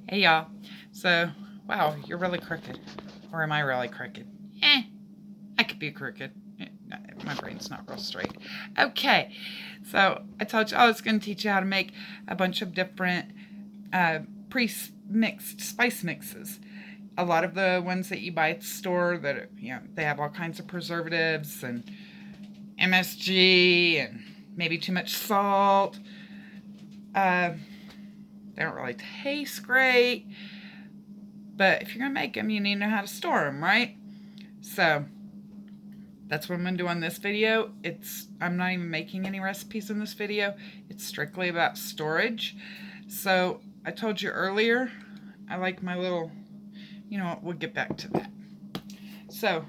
Hey y'all. So, wow, you're really crooked. Or am I really crooked? I could be crooked. My brain's not real straight. Okay, so I told you I was going to teach you how to make a bunch of different pre-mixed spice mixes. A lot of the ones that you buy at the store that they have all kinds of preservatives and MSG and maybe too much salt. They don't really taste great. But if you're going to make them, you need to know how to store them, right? So that's what I'm going to do on this video. I'm not even making any recipes in this video. It's strictly about storage. So I told you earlier, I like my little, we'll get back to that. So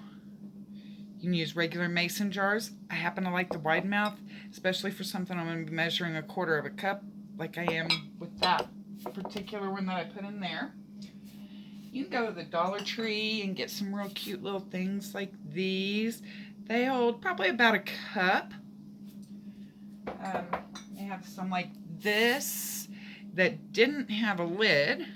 you can use regular mason jars. I happen to like the wide mouth, especially for something I'm going to be measuring 1/4 of a cup, like I am with that particular one that I put in there. You can go to the Dollar Tree and get some real cute little things like these. They hold probably about a cup. They have some like this that didn't have a lid.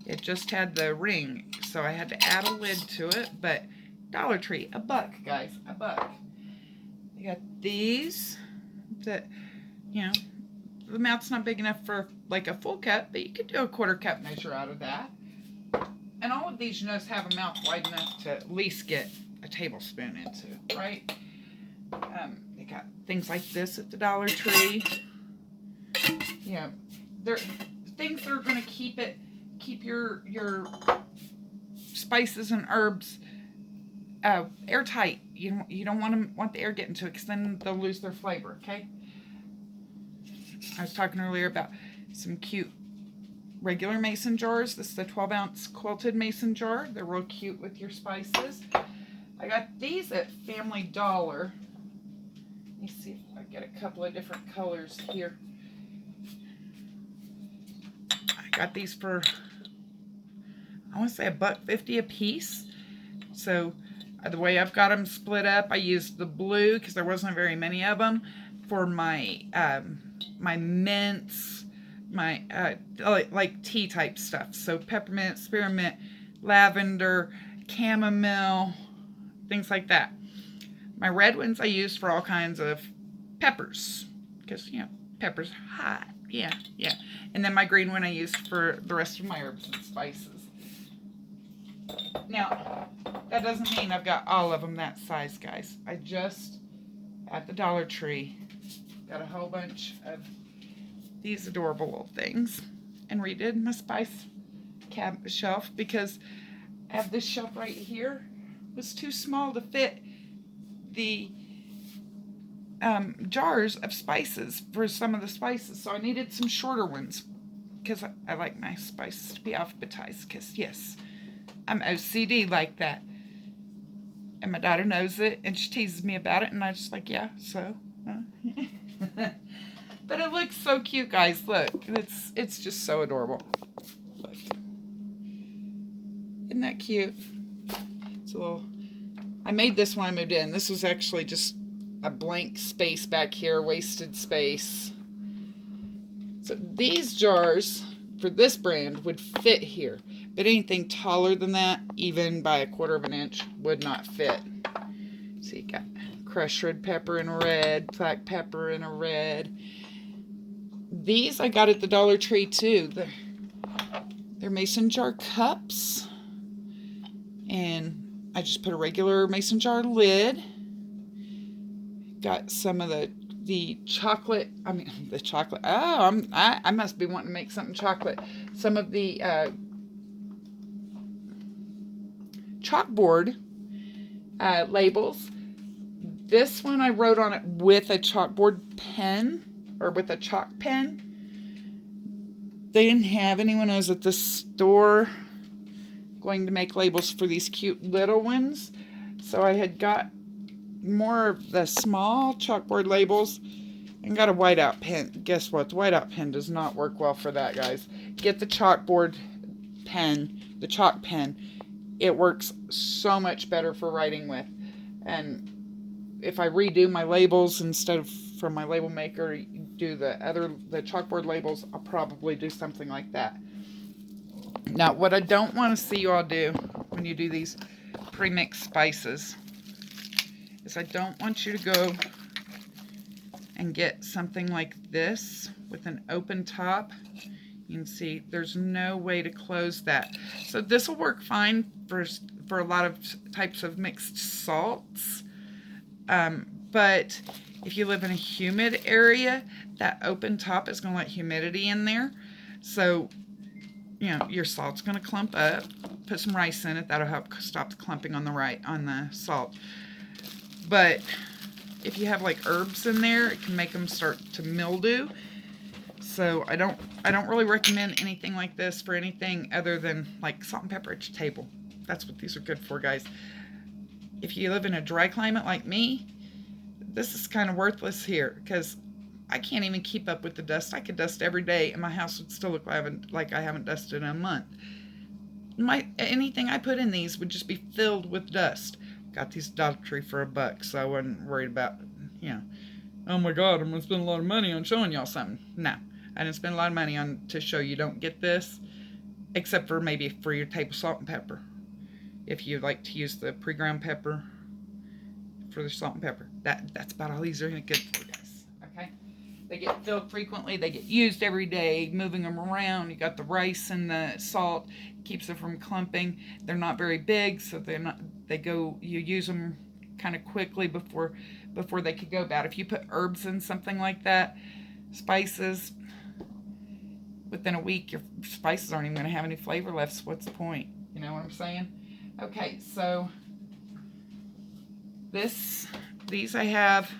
It just had the ring, so I had to add a lid to it. But Dollar Tree, $1, guys, $1. You got these that, the mouth's not big enough for like a full cup, but you could do a 1/4 cup measure out of that. And all of these just have a mouth wide enough to at least get a tablespoon into, right? They got things like this at the Dollar Tree. They're things that are going to keep your spices and herbs airtight. You don't want the air getting to it, because then they'll lose their flavor. Okay. I was talking earlier about some cute regular mason jars. This is the 12-ounce quilted mason jar. They're real cute with your spices. I got these at Family Dollar. Let me see if I get a couple of different colors here. I got these for, I want to say $1.50 a piece. So the way I've got them split up, I used the blue because there wasn't very many of them for my my mints, my like tea type stuff. So peppermint, spearmint, lavender, chamomile, things like that. My red ones I used for all kinds of peppers, because peppers hot. Yeah. And then my green one I used for the rest of my herbs and spices. Now, that doesn't mean I've got all of them that size, guys. I just, at the Dollar Tree, got a whole bunch of these adorable little things and redid my spice cabinet shelf, because I have this shelf right here. It was too small to fit the jars of spices for some of the spices, so I needed some shorter ones, because I like my spices to be alphabetized, because yes, I'm OCD like that. And my daughter knows it, and she teases me about it, and I'm just like, yeah, so. But it looks so cute, guys. Look, it's just so adorable. Look. Isn't that cute? It's a little. I made this when I moved in. This was actually just a blank space back here, wasted space. So these jars for this brand would fit here, but anything taller than that, even by 1/4 of an inch, would not fit. So you got crushed red pepper in a red, black pepper in a red. These I got at the Dollar Tree too. They're mason jar cups, and I just put a regular mason jar lid. Got some of the chocolate. The chocolate. Oh, I must be wanting to make something chocolate. Some of the chalkboard labels. This one I wrote on it with a chalkboard pen, or with a chalk pen. They didn't have any when I was at the store going to make labels for these cute little ones. So I had got more of the small chalkboard labels and got a whiteout pen. Guess what? The whiteout pen does not work well for that, guys. Get the chalkboard pen, the chalk pen. It works so much better for writing with. And if I redo my labels instead of from my label maker, do the chalkboard labels, I'll probably do something like that. Now, what I don't want to see you all do when you do these pre-mixed spices is I don't want you to go and get something like this with an open top. You can see there's no way to close that. So this will work fine for a lot of types of mixed salts. But if you live in a humid area, that open top is going to let humidity in there. So, you know, your salt's going to clump up. Put some rice in it. That'll help stop the clumping on the salt. But if you have like herbs in there, it can make them start to mildew. So I don't really recommend anything like this for anything other than like salt and pepper at your table. That's what these are good for, guys. If you live in a dry climate like me, this is kind of worthless here because I can't even keep up with the dust. I could dust every day and my house would still look like I haven't dusted in a month. Anything I put in these would just be filled with dust. Got these Dollar Tree for $1, so I wasn't worried about, you know, oh my God, I'm gonna spend a lot of money on showing y'all something. No, I didn't spend a lot of money on to show you don't get this, except for maybe for your table salt and pepper. If you like to use the pre-ground pepper for the salt and pepper, that's about all these are good for, guys. Okay, they get filled frequently. They get used every day. Moving them around. You got the rice and the salt keeps it from clumping. They're not very big, so they're not. You use them kind of quickly before they could go bad. If you put herbs in something like that, spices, within a week your spices aren't even going to have any flavor left, so what's the point? You know what I'm saying? Okay, so these I have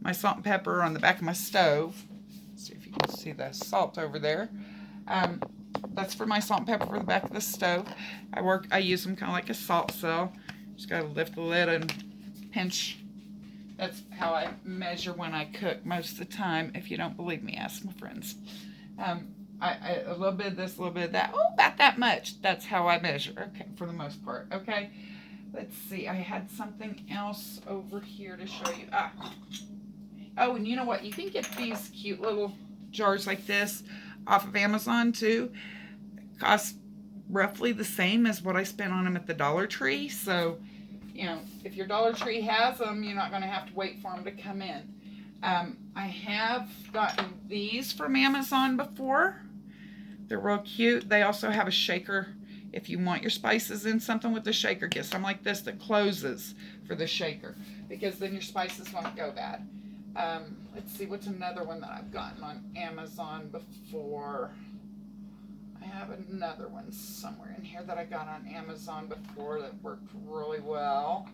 my salt and pepper on the back of my stove. Let's see if you can see the salt over there. That's for my salt and pepper for the back of the stove. I use them kind of like a salt cell. Just got to lift the lid and pinch. That's how I measure when I cook most of the time. If you don't believe me, ask my friends. A little bit of this, a little bit of that. Oh, about that much. That's how I measure. Okay, for the most part. Okay. Let's see. I had something else over here to show you. Oh, and you know what? You can get these cute little jars like this off of Amazon too. Cost roughly the same as what I spent on them at the Dollar Tree. So, you know, if your Dollar Tree has them, you're not going to have to wait for them to come in. I have gotten these from Amazon before. They're real cute. They also have a shaker. If you want your spices in something with the shaker, get some like this that closes for the shaker, because then your spices won't go bad. Let's see, what's another one that I've gotten on Amazon before? I have another one somewhere in here that I got on Amazon before that worked really well.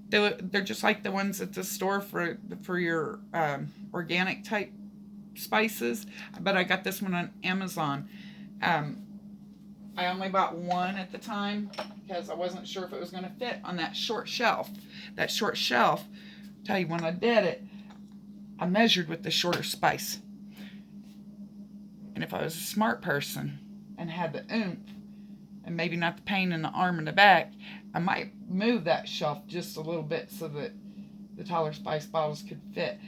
They're just like the ones at the store for your organic type spices, but I got this one on Amazon. I only bought one at the time because I wasn't sure if it was going to fit on that short shelf. That short shelf, tell you when I did it, I measured with the shorter spice. And if I was a smart person and had the oomph and maybe not the pain in the arm and the back, I might move that shelf just a little bit so that the taller spice bottles could fit.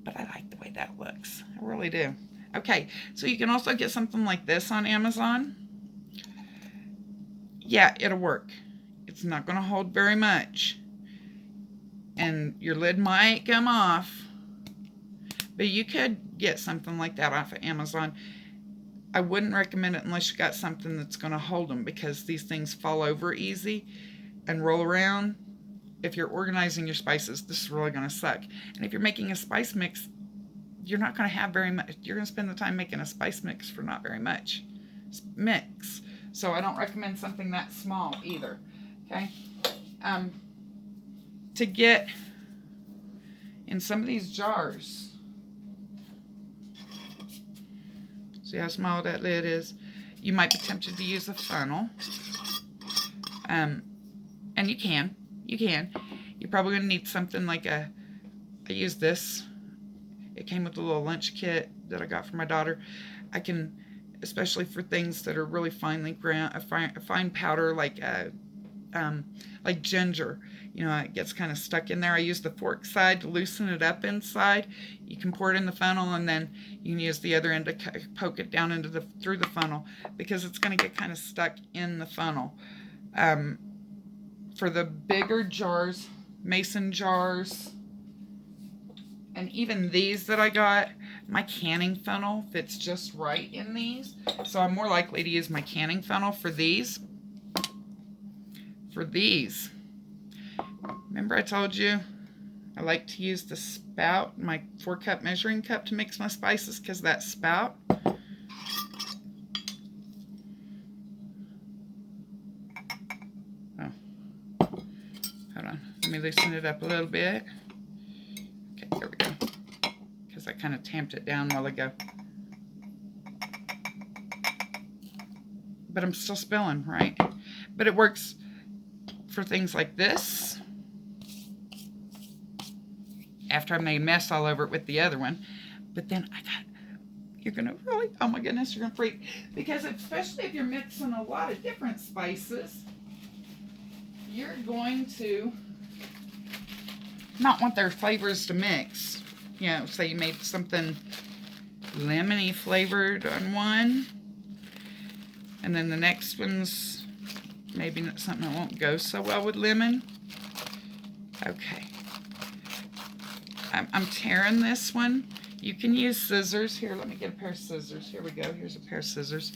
But I like the way that looks. I really do. Okay, so you can also get something like this on Amazon. Yeah, it'll work. It's not going to hold very much. And your lid might come off. But you could get something like that off of Amazon. I wouldn't recommend it unless you got something that's going to hold them, because these things fall over easy and roll around. If you're organizing your spices, this is really going to suck. And if you're making a spice mix, you're not going to have very much. You're going to spend the time making a spice mix for not very much mix. So I don't recommend something that small either. Okay. To get in some of these jars, see how small that lid is? You might be tempted to use a funnel. And you can. You're probably going to need something like I used this. It came with a little lunch kit that I got for my daughter. I can, especially for things that are really finely ground, a fine powder like like ginger. You know, it gets kind of stuck in there. I use the fork side to loosen it up inside. You can pour it in the funnel, and then you can use the other end to poke it down into through the funnel, because it's going to get kind of stuck in the funnel. For the bigger jars, mason jars, and even these that I got, my canning funnel fits just right in these. So I'm more likely to use my canning funnel for these. Remember I told you I like to use the spout, my 4-cup measuring cup, to mix my spices, because that spout. Oh, hold on. Let me loosen it up a little bit. Okay, there we go. Because I kind of tamped it down a while ago. But I'm still spilling, right? But it works for things like this, after I made a mess all over it with the other one. But then you're gonna really, oh my goodness, you're gonna freak, because especially if you're mixing a lot of different spices, you're going to not want their flavors to mix. You know, say you made something lemony flavored on one, and then the next one's maybe something that won't go so well with lemon. Okay. I'm tearing this one. You can use scissors. Here, let me get a pair of scissors. Here we go. Here's a pair of scissors.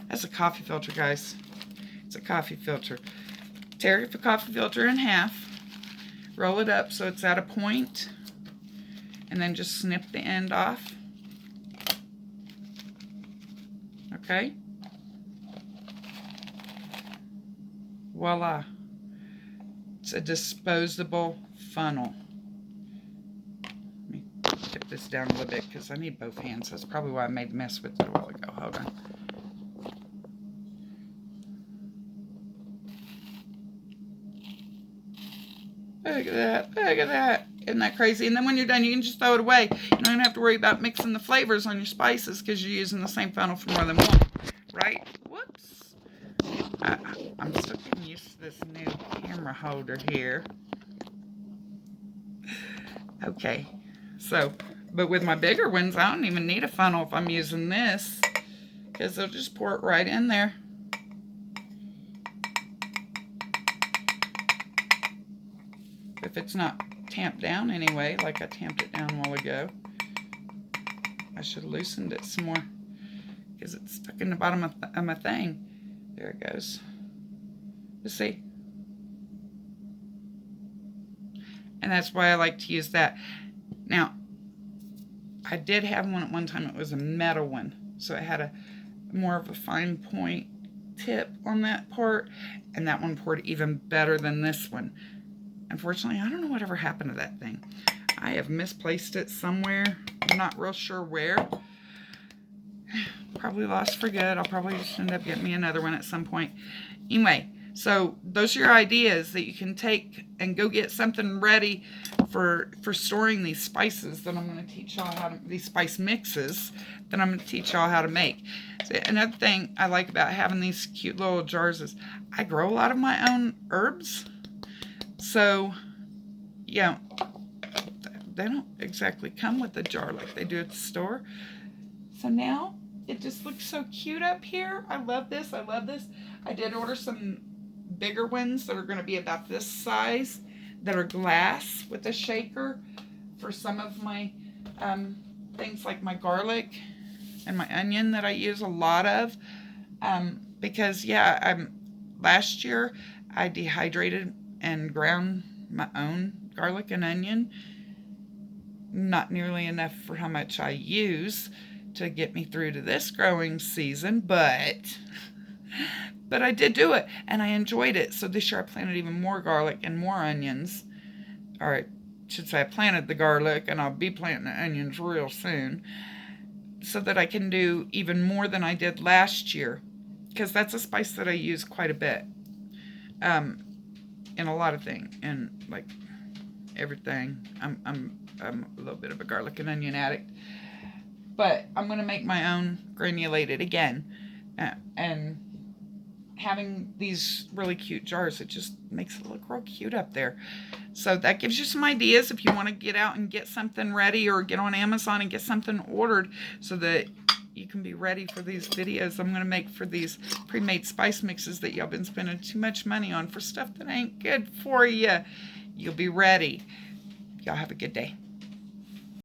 That's a coffee filter, guys. It's a coffee filter. Tear the coffee filter in half. Roll it up so it's at a point. And then just snip the end off. Okay? Voila. It's a disposable funnel. Let me tip this down a little bit because I need both hands. That's probably why I made a mess with it a while ago. Hold on. Look at that. Look at that. Isn't that crazy? And then when you're done, you can just throw it away. You don't have to worry about mixing the flavors on your spices because you're using the same funnel for more than one. Right? Whoops. I'm still getting used to this new camera holder here. Okay. So, but with my bigger ones, I don't even need a funnel if I'm using this, because they'll just pour it right in there. If it's not tamped down anyway, like I tamped it down a while ago. I should have loosened it some more because it's stuck in the bottom of my thing. There it goes. You see? And that's why I like to use that. Now, I did have one at one time. It was a metal one. So it had a more of a fine point tip on that part. And that one poured even better than this one. Unfortunately, I don't know whatever happened to that thing. I have misplaced it somewhere. I'm not real sure where. Probably lost for good. I'll probably just end up getting me another one at some point. Anyway, so those are your ideas that you can take and go get something ready for storing these spices that I'm going to teach y'all how to, these spice mixes that I'm going to teach y'all how to make. So another thing I like about having these cute little jars is I grow a lot of my own herbs. So, yeah, they don't exactly come with a jar like they do at the store. So now it just looks so cute up here. I love this. I love this. I did order some bigger ones that are going to be about this size that are glass with a shaker for some of my things like my garlic and my onion that I use a lot of. Because, yeah, last year I dehydrated and ground my own garlic and onion. Not nearly enough for how much I use to get me through to this growing season, but I did do it and I enjoyed it. So this year I planted even more garlic and more onions. Or I should say I planted the garlic, and I'll be planting the onions real soon, so that I can do even more than I did last year, because that's a spice that I use quite a bit. In a lot of things, and like everything. I'm a little bit of a garlic and onion addict, but I'm gonna make my own granulated again, and having these really cute jars. It just makes it look real cute up there. So that gives you some ideas if you want to get out and get something ready, or get on Amazon and get something ordered so that you can be ready for these videos I'm going to make for these pre-made spice mixes that y'all been spending too much money on for stuff that ain't good for you. You'll be ready. Y'all have a good day.